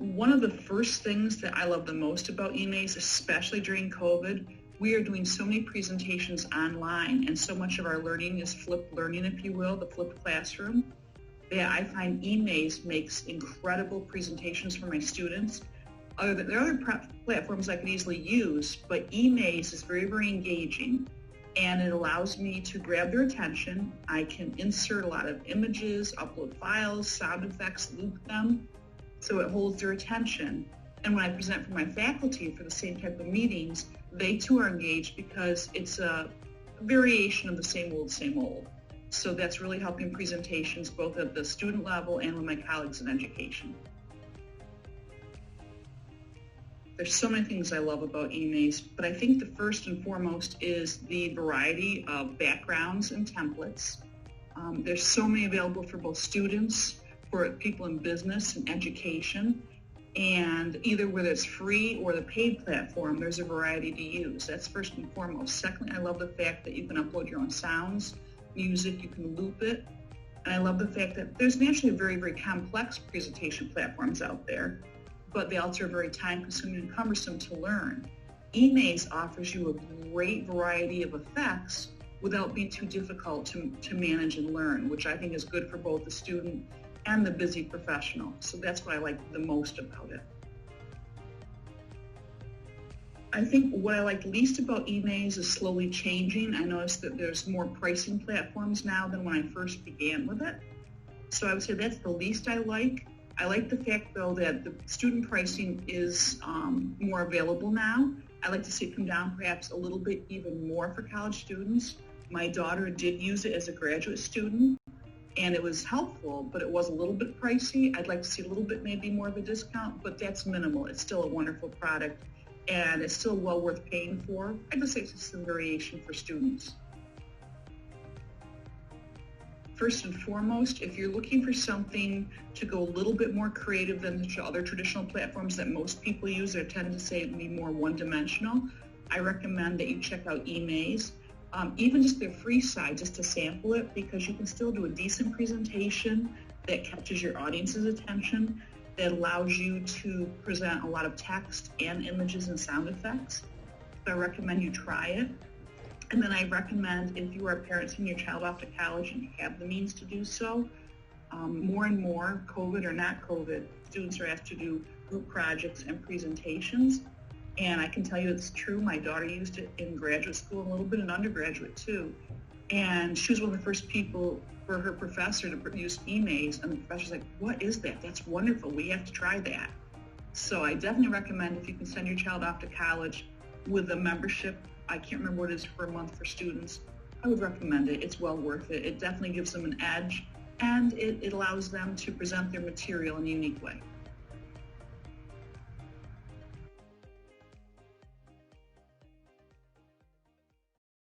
One of the first things that I love the most about EMAZE, especially during COVID, we are doing so many presentations online, and so much of our learning is flipped learning, if you will, the flipped classroom, that I find EMAZE makes incredible presentations for my students. There are other platforms I could easily use, but EMAZE is very, very engaging, and it allows me to grab their attention. I can insert a lot of images, upload files, sound effects, loop them, so it holds their attention. And when I present for my faculty for the same type of meetings, they too are engaged because it's a variation of the same old. So that's really helping presentations both at the student level and with my colleagues in education. There's so many things I love about EMAZE, but I think the first and foremost is the variety of backgrounds and templates. There's so many available for both students, for people in business and education, and either whether it's free or the paid platform, there's a variety to use. That's first and foremost. Secondly, I love the fact that you can upload your own sounds, music, you can loop it. And I love the fact that there's naturally very, very complex presentation platforms out there, but they also are very time-consuming and cumbersome to learn. EMAZE offers you a great variety of effects without being too difficult to manage and learn, which I think is good for both the student and the busy professional. So that's what I like the most about it. I think what I like least about EMAZE is slowly changing. I noticed that there's more pricing platforms now than when I first began with it. So I would say that's the least I like. I like the fact, though, that the student pricing is more available now. I like to see it come down perhaps a little bit even more for college students. My daughter did use it as a graduate student, and it was helpful, but it was a little bit pricey. I'd like to see a little bit maybe more of a discount, but that's minimal. It's still a wonderful product, and it's still well worth paying for. I just say it's some variation for students. First and foremost, if you're looking for something to go a little bit more creative than the other traditional platforms that most people use that tend to say be more one-dimensional, I recommend that you check out EMAZE. Even just their free side, just to sample it, because you can still do a decent presentation that catches your audience's attention, that allows you to present a lot of text and images and sound effects. So I recommend you try it. And then I recommend, if you are parents sending your child off to college and you have the means to do so, more and more, COVID or not COVID, students are asked to do group projects and presentations. And I can tell you it's true. My daughter used it in graduate school, a little bit in undergraduate too. And she was one of the first people for her professor to use EMAZE. And the professor's like, what is that? That's wonderful. We have to try that. So I definitely recommend, if you can send your child off to college with a membership, I can't remember what it is per month for students, I would recommend it. It's well worth it. It definitely gives them an edge, and it allows them to present their material in a unique way.